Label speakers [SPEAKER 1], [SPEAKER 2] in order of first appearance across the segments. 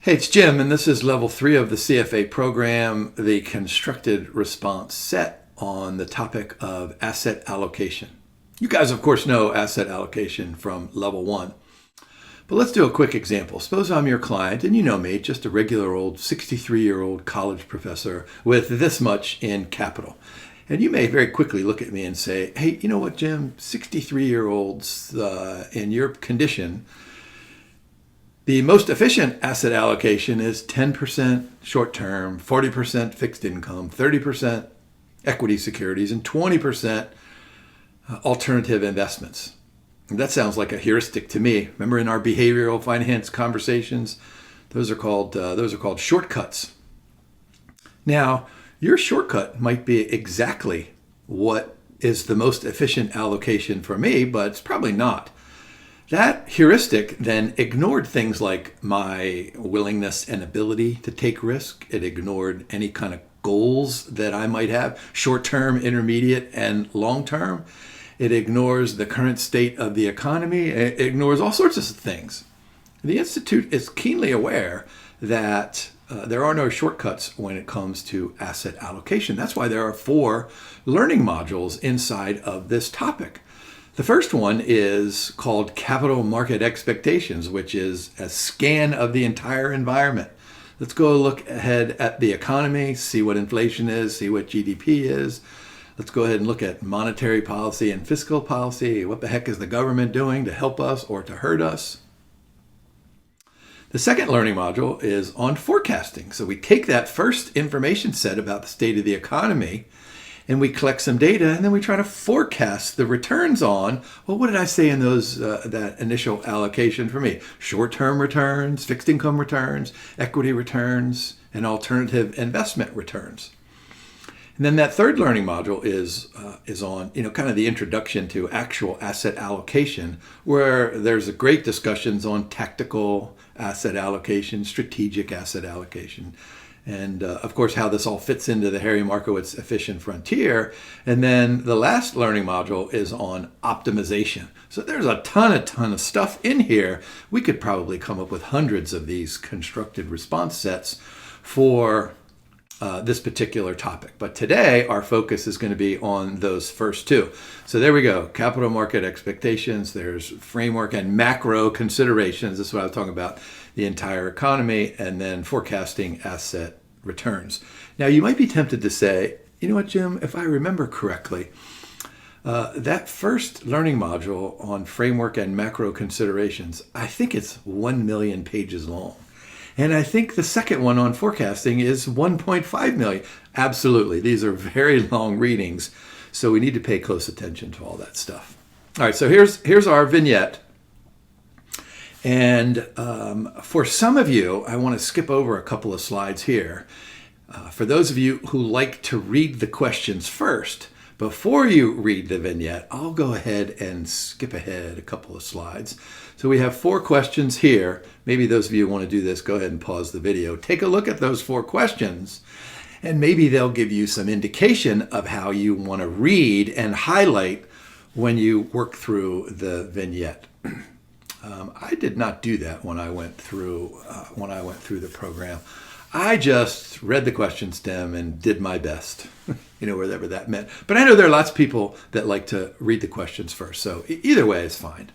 [SPEAKER 1] Hey, it's Jim, and this is level 3 of the CFA program, the constructed response set on the topic of asset allocation. You guys, of course, know asset allocation from level 1. But let's do a quick example. Suppose I'm your client, and you know me, just a regular old 63-year-old college professor with this much in capital. And you may very quickly look at me and say, hey, you know what, Jim, 63-year-olds in your condition, the most efficient asset allocation is 10% short-term, 40% fixed income, 30% equity securities, and 20% alternative investments. And that sounds like a heuristic to me. Remember in our behavioral finance conversations, those are called shortcuts. Now, your shortcut might be exactly what is the most efficient allocation for me, but it's probably not. That heuristic then ignored things like my willingness and ability to take risk. It ignored any kind of goals that I might have, short-term, intermediate, and long-term. It ignores the current state of the economy. It ignores all sorts of things. The Institute is keenly aware that there are no shortcuts when it comes to asset allocation. That's why there are 4 learning modules inside of this topic. The first one is called Capital Market Expectations, which is a scan of the entire environment. Let's go look ahead at the economy, see what inflation is, see what GDP is. Let's go ahead and look at monetary policy and fiscal policy. What the heck is the government doing to help us or to hurt us? The second learning module is on forecasting. So we take that first information set about the state of the economy and we collect some data, and then we try to forecast the returns on, well, what did I say in those that initial allocation for me? Short-term returns, fixed income returns, equity returns, and alternative investment returns. And then that third learning module is on, kind of the introduction to actual asset allocation, where there's a great discussions on tactical asset allocation, strategic asset allocation, and of course how this all fits into the Harry Markowitz efficient frontier. And then the last learning module is on optimization. So there's a ton of stuff in here. We could probably come up with hundreds of these constructed response sets for this particular topic. But today our focus is going to be on those first 2. So there we go. Capital market expectations, there's framework and macro considerations. This is what I was talking about, the entire economy, and then forecasting asset returns. Now you might be tempted to say, you know what, Jim, if I remember correctly, that first learning module on framework and macro considerations, I think it's 1 million pages long. And I think the second one on forecasting is 1.5 million. Absolutely. These are very long readings. So we need to pay close attention to all that stuff. All right, so here's our vignette. And for some of you, I want to skip over a couple of slides here. For those of you who like to read the questions first, before you read the vignette, I'll go ahead and skip ahead a couple of slides. So we have 4 questions here. Maybe those of you who want to do this, go ahead and pause the video. Take a look at those 4 questions, and maybe they'll give you some indication of how you want to read and highlight when you work through the vignette. I did not do that when I went through the program. I just read the question stem and did my best, whatever that meant. But I know there are lots of people that like to read the questions first. So either way is fine.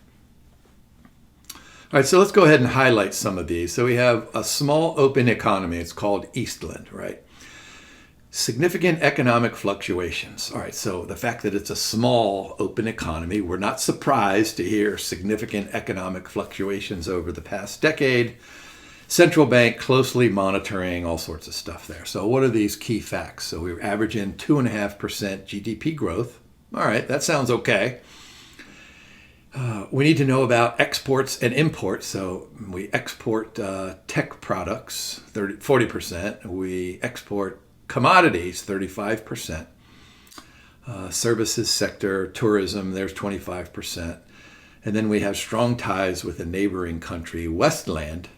[SPEAKER 1] All right, so let's go ahead and highlight some of these. So we have a small open economy. It's called Eastland, right? Significant economic fluctuations. All right, so the fact that it's a small open economy, we're not surprised to hear significant economic fluctuations over the past decade. Central bank closely monitoring, all sorts of stuff there. So what are these key facts? So we're averaging 2.5% GDP growth. All right, that sounds okay. We need to know about exports and imports. So we export tech products, 40%. We export commodities, 35%. Services sector, tourism, there's 25%. And then we have strong ties with a neighboring country, Westland,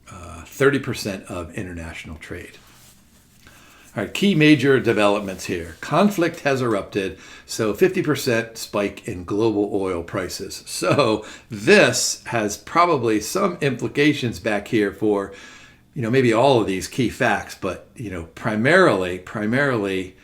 [SPEAKER 1] 30% of international trade. All right, key major developments here. Conflict has erupted, so 50% spike in global oil prices. So this has probably some implications back here for maybe all of these key facts, but, primarily,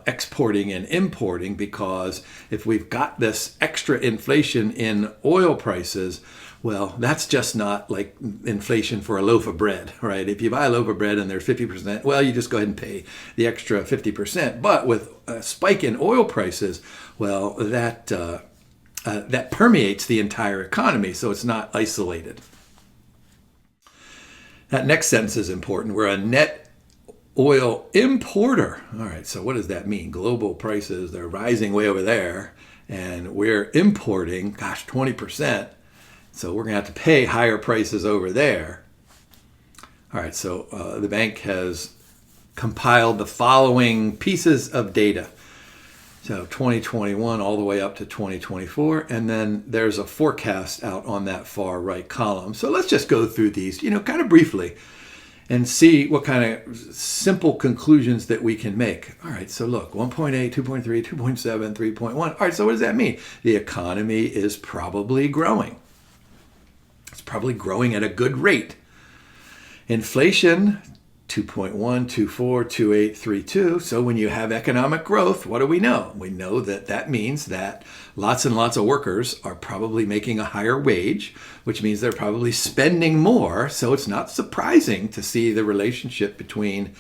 [SPEAKER 1] exporting and importing, because if we've got this extra inflation in oil prices, well, that's just not like inflation for a loaf of bread, right? If you buy a loaf of bread and there's 50%, well, you just go ahead and pay the extra 50%. But with a spike in oil prices, well, that permeates the entire economy, so it's not isolated. That next sentence is important. We're a net oil importer. All right, so what does that mean? Global prices, they're rising way over there, and we're importing, 20%. So we're going to have to pay higher prices over there. All right, so the bank has compiled the following pieces of data. So 2021 all the way up to 2024, and then there's a forecast out on that far right column. So let's just go through these, kind of briefly, and see what kind of simple conclusions that we can make. All right, so look, 1.8, 2.3, 2.7, 3.1. All right, so what does that mean? The economy is probably growing. It's probably growing at a good rate. Inflation, 2.1, 2.4, 2.8, 3.2. So when you have economic growth, what do we know? We know that means that lots and lots of workers are probably making a higher wage, which means they're probably spending more. So it's not surprising to see the relationship between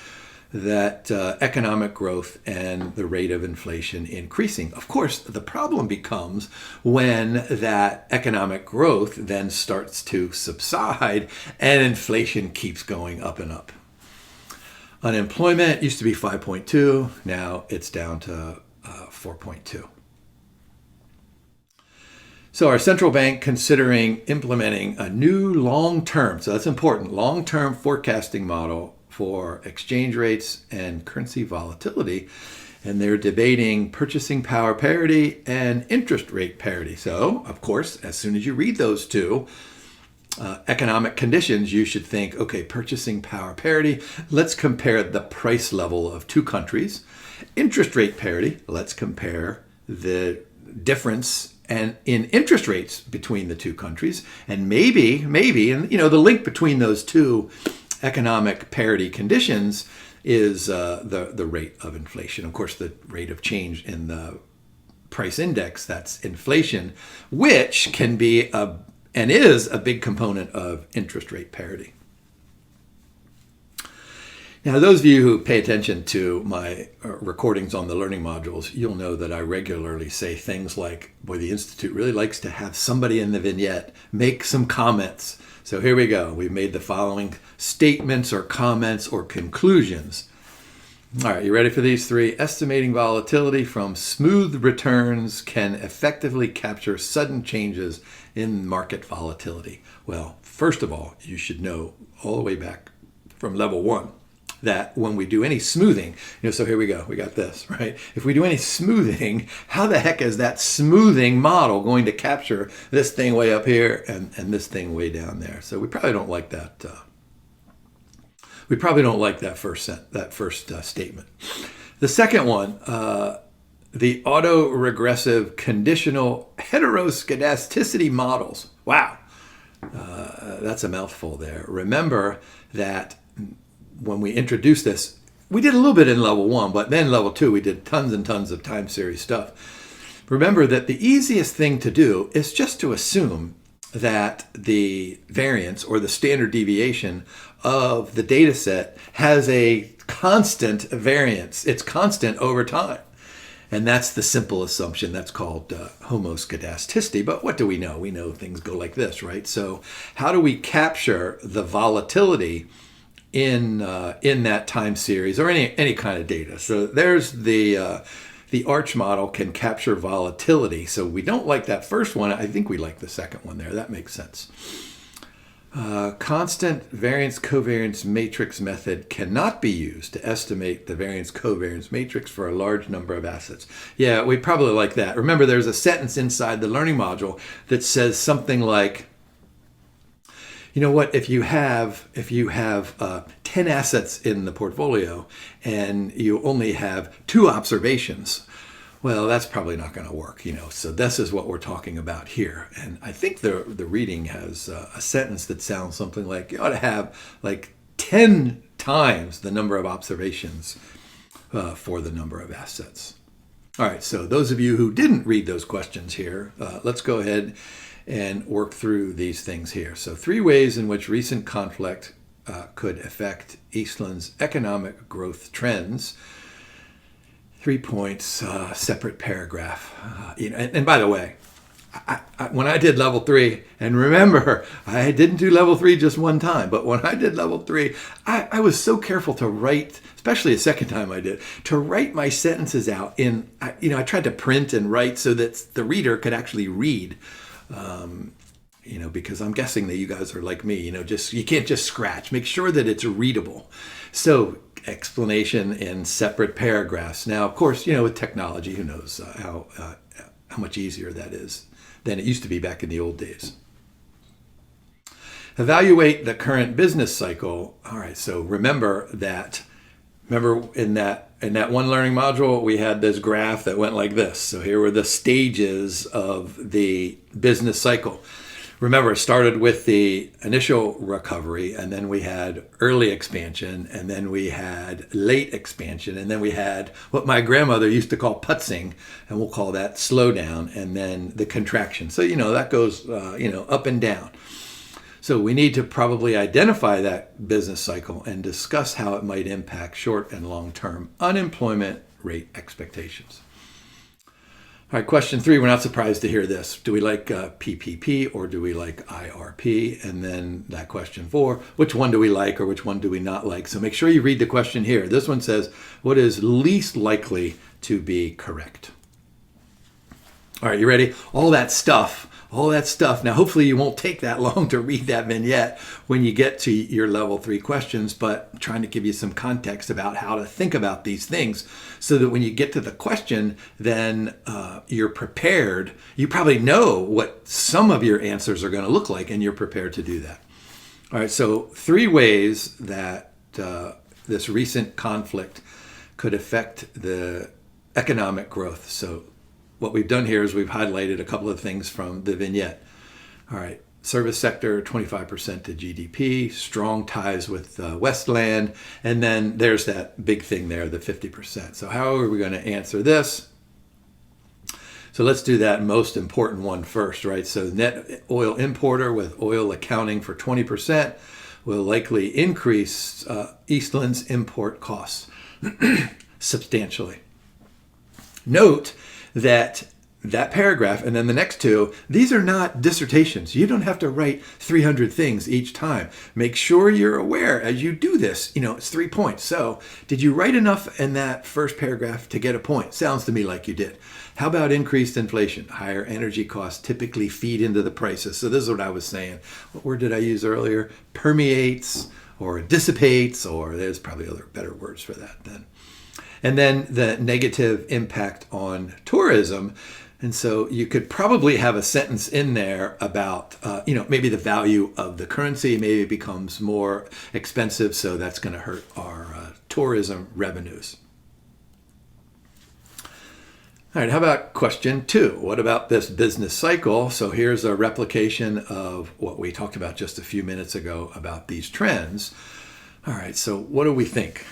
[SPEAKER 1] that economic growth and the rate of inflation increasing. Of course, the problem becomes when that economic growth then starts to subside and inflation keeps going up and up. Unemployment used to be 5.2, now it's down to 4.2. So our central bank considering implementing a new long-term, so that's important, long-term forecasting model for exchange rates and currency volatility, and they're debating purchasing power parity and interest rate parity. So, of course, as soon as you read those two economic conditions, you should think, okay, purchasing power parity, let's compare the price level of two countries. Interest rate parity, let's compare the difference and in interest rates between the two countries, and maybe, and the link between those two economic parity conditions is the rate of inflation. Of course, the rate of change in the price index, that's inflation, which can be and is a big component of interest rate parity. Now, those of you who pay attention to my recordings on the learning modules, you'll know that I regularly say things like, boy, the Institute really likes to have somebody in the vignette make some comments. So here we go. We've made the following statements or comments or conclusions. All right, you ready for these three? Estimating volatility from smooth returns can effectively capture sudden changes in market volatility. Well, first of all, you should know all the way back from level 1 that when we do any smoothing, so here we go, we got this, right? If we do any smoothing, how the heck is that smoothing model going to capture this thing way up here and this thing way down there? So we probably don't like that. We probably don't like that first statement. The second one, the autoregressive conditional heteroscedasticity models. Wow, that's a mouthful there. Remember that when we introduced this, we did a little bit in level 1, but then level 2, we did tons and tons of time series stuff. Remember that the easiest thing to do is just to assume that the variance or the standard deviation of the data set has a constant variance. It's constant over time. And that's the simple assumption. That's called homoscedasticity. But what do we know? We know things go like this, right? So how do we capture the volatility in that time series or any kind of data? So there's the ARCH model can capture volatility. So we don't like that first one. I think we like the second one there. That makes sense. Constant variance-covariance matrix method cannot be used to estimate the variance-covariance matrix for a large number of assets. Yeah, we probably like that. Remember, there's a sentence inside the learning module that says something like, you know what, if you have 10 assets in the portfolio and you only have 2 observations, well, that's probably not going to work, So this is what we're talking about here. And I think the reading has a sentence that sounds something like, you ought to have like 10 times the number of observations for the number of assets. All right, so those of you who didn't read those questions here, let's go ahead and work through these things here. So 3 ways in which recent conflict could affect Eastland's economic growth trends. 3 points, separate paragraph. And by the way, when I did level 3, and remember, I didn't do level 3 just one time, but when I did level 3, I was so careful to write, especially the second time I did, to write my sentences out in, I tried to print and write so that the reader could actually read, because I'm guessing that you guys are like me, you can't just scratch. Make sure that it's readable. So explanation in separate paragraphs. Now, of course, with technology, who knows how much easier that is than it used to be back in the old days. Evaluate the current business cycle. All right, so remember in that one learning module, we had this graph that went like this. So here were the stages of the business cycle. Remember, it started with the initial recovery, and then we had early expansion, and then we had late expansion, and then we had what my grandmother used to call putzing, and we'll call that slowdown, and then the contraction. So, that goes, up and down. So we need to probably identify that business cycle and discuss how it might impact short and long-term unemployment rate expectations. All right, question 3, we're not surprised to hear this. Do we like PPP or do we like IRP? And then that question 4, which one do we like or which one do we not like? So make sure you read the question here. This one says, what is least likely to be correct? All right, you ready? All that stuff. Now, hopefully you won't take that long to read that vignette when you get to your level 3 questions, but I'm trying to give you some context about how to think about these things so that when you get to the question, then you're prepared. You probably know what some of your answers are going to look like, and you're prepared to do that. All right, so 3 ways that this recent conflict could affect the economic growth. So what we've done here is we've highlighted a couple of things from the vignette. All right, service sector, 25% to GDP, strong ties with Westland, and then there's that big thing there, the 50%. So how are we going to answer this? So let's do that most important one first, right? So net oil importer with oil accounting for 20% will likely increase Eastland's import costs substantially. Note that paragraph and then the next 2, these are not dissertations. You don't have to write 300 things each time. Make sure you're aware as you do this, it's 3 points. So did you write enough in that first paragraph to get a point? Sounds to me like you did. How about increased inflation? Higher energy costs typically feed into the prices. So this is what I was saying. What word did I use earlier? Permeates or dissipates, or there's probably other better words for that then. And then the negative impact on tourism. And so you could probably have a sentence in there about, maybe the value of the currency, maybe it becomes more expensive, so that's going to hurt our tourism revenues. All right, how about question 2? What about this business cycle? So here's a replication of what we talked about just a few minutes ago about these trends. All right, so what do we think?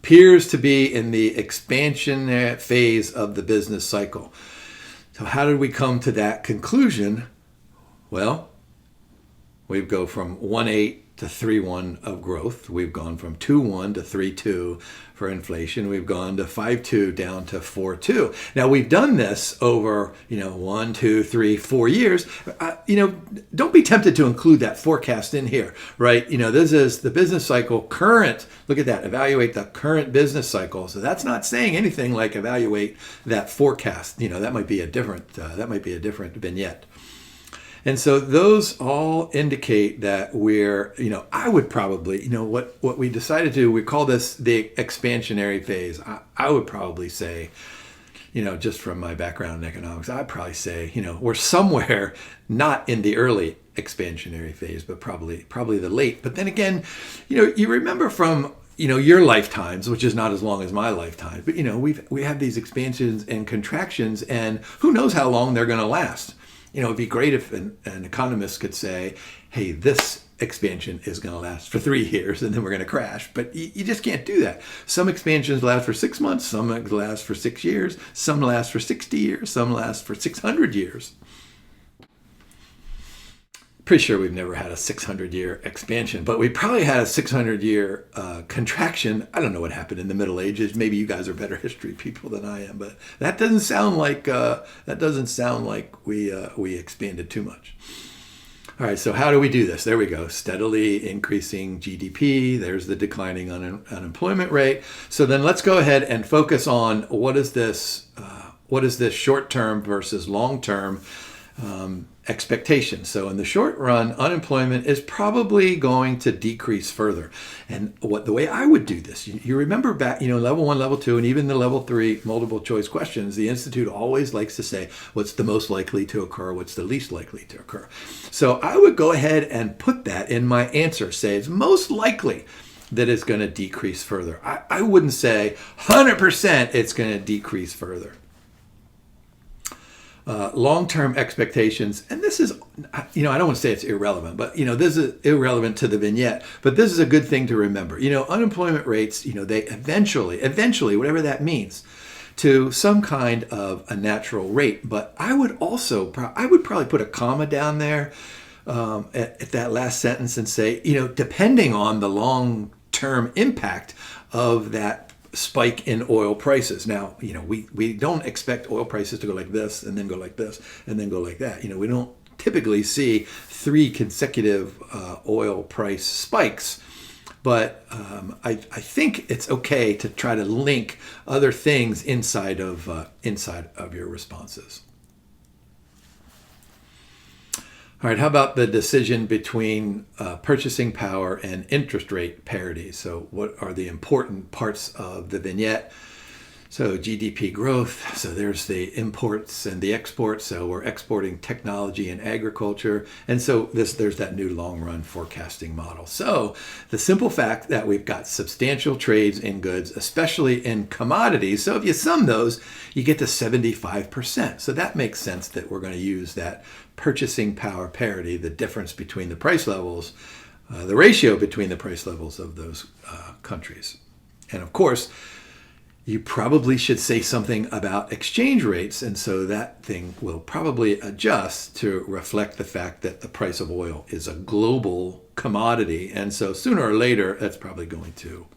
[SPEAKER 1] Appears to be in the expansion phase of the business cycle. So how did we come to that conclusion? Well, we go from 1.8 to 3.1 of growth. We've gone from 2.1 to 3.2 for inflation. We've gone to 5.2 down to 4.2. Now we've done this over 1, 2, 3, 4 years. Don't be tempted to include that forecast in here, right? This is the business cycle current. Look at that. Evaluate the current business cycle. So that's not saying anything like evaluate that forecast. That might be a different vignette. And so those all indicate that we're, I would probably, what we decided to do, we call this the expansionary phase. I would probably say, just from my background in economics, I'd probably say, we're somewhere not in the early expansionary phase, but probably the late. But then again, you remember from, your lifetimes, which is not as long as my lifetime, but we have these expansions and contractions, and who knows how long they're going to last. It'd be great if an economist could say, hey, this expansion is going to last for 3 years and then we're going to crash. But you just can't do that. Some expansions last for 6 months, some last for 6 years, some last for 60 years, some last for 600 years. Pretty sure we've never had a 600-year expansion, but we probably had a 600-year contraction. I don't know what happened in the Middle Ages. Maybe you guys are better history people than I am, but that doesn't sound like we expanded too much. All right, so how do we do this? There we go. Steadily increasing GDP. There's the declining unemployment rate. So then let's go ahead and focus on what is this short-term versus long-term expectation. So in the short run, unemployment is probably going to decrease further. And the way I would do this, you remember back, level 1, level 2, and even the level 3 multiple choice questions, the Institute always likes to say, what's the most likely to occur? What's the least likely to occur? So I would go ahead and put that in my answer, say it's most likely that it's going to decrease further. I wouldn't say 100% it's going to decrease further. Long-term expectations, and this is, I don't want to say it's irrelevant, but, this is irrelevant to the vignette, but this is a good thing to remember. Unemployment rates, they eventually, whatever that means, to some kind of a natural rate. But I would probably put a comma down there at that last sentence and say, depending on the long-term impact of that spike in oil prices. Now, we don't expect oil prices to go like this and then go like this and then go like that. We don't typically see 3 consecutive oil price spikes, but I think it's okay to try to link other things inside of your responses. All right, how about the decision between purchasing power and interest rate parity? So what are the important parts of the vignette? So GDP growth, so there's the imports and the exports. So we're exporting technology and agriculture. And so there's that new long-run forecasting model. So the simple fact that we've got substantial trades in goods, especially in commodities. So if you sum those, you get to 75%. So that makes sense that we're going to use that purchasing power parity, the difference between the price levels, the ratio between the price levels of those countries. And of course, you probably should say something about exchange rates, and so that thing will probably adjust to reflect the fact that the price of oil is a global commodity, and so sooner or later it's probably going to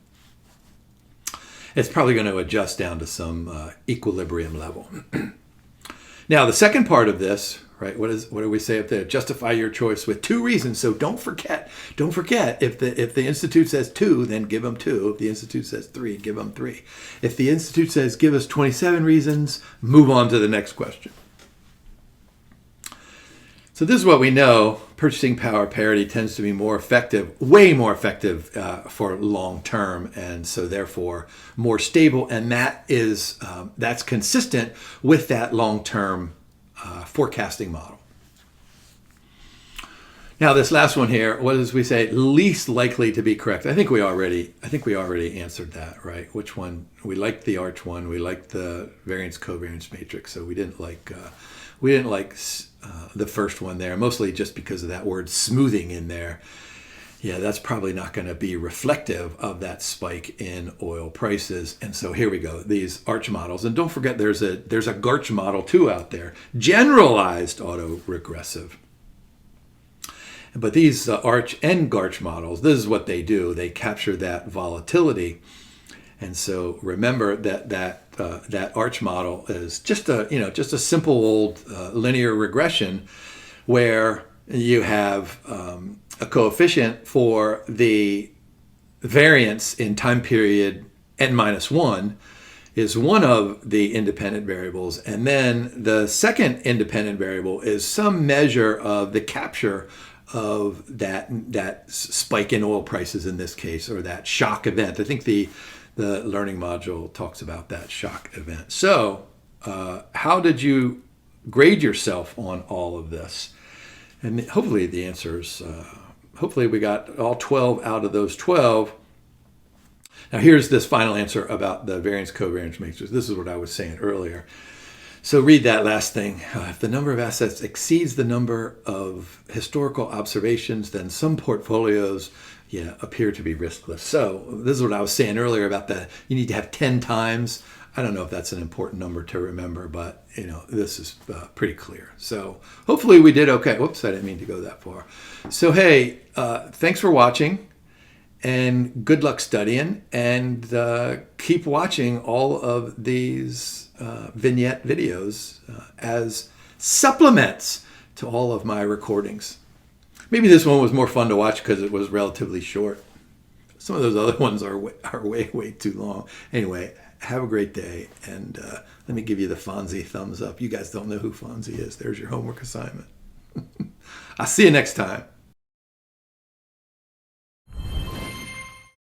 [SPEAKER 1] adjust down to some equilibrium level. Now, the second part of this, right? What do we say up there? Justify your choice with 2 reasons. So don't forget. If the Institute says 2, then give them 2. If the Institute says 3, give them 3. If the Institute says give us 27 reasons, move on to the next question. So this is what we know. Purchasing power parity tends to be more effective, way more effective for long term, and so therefore more stable. And that's consistent with that long term forecasting model. Now this last one here, what does we say? Least likely to be correct. I think we already answered that, right? Which one? We liked the ARCH one. We liked the Variance-Covariance matrix. So we didn't like the first one there, mostly just because of that word smoothing in there. Yeah, that's probably not going to be reflective of that spike in oil prices. And so here we go, these ARCH models. And don't forget, there's a GARCH model too out there, generalized autoregressive. But these ARCH and GARCH models, this is what they do. They capture that volatility. And so remember that ARCH model is just a simple old linear regression where you have a coefficient for the variance in time period n-1 is one of the independent variables, and then the second independent variable is some measure of the capture of that spike in oil prices in this case, or that shock event. I think the learning module talks about that shock event. So how did you grade yourself on all of this? And hopefully the answers, hopefully we got all 12 out of those 12. Now here's this final answer about the variance-covariance matrix. This is what I was saying earlier. So read that last thing. If the number of assets exceeds the number of historical observations, then some portfolios appear to be riskless. So this is what I was saying earlier about you need to have 10 times. I don't know if that's an important number to remember, but this is pretty clear. So hopefully we did okay. Whoops, I didn't mean to go that far. So hey, thanks for watching. And good luck studying, and keep watching all of these vignette videos as supplements to all of my recordings. Maybe this one was more fun to watch because it was relatively short. Some of those other ones are way too long. Anyway, have a great day, and let me give you the Fonzie thumbs up. You guys don't know who Fonzie is. There's your homework assignment. I'll see you next time.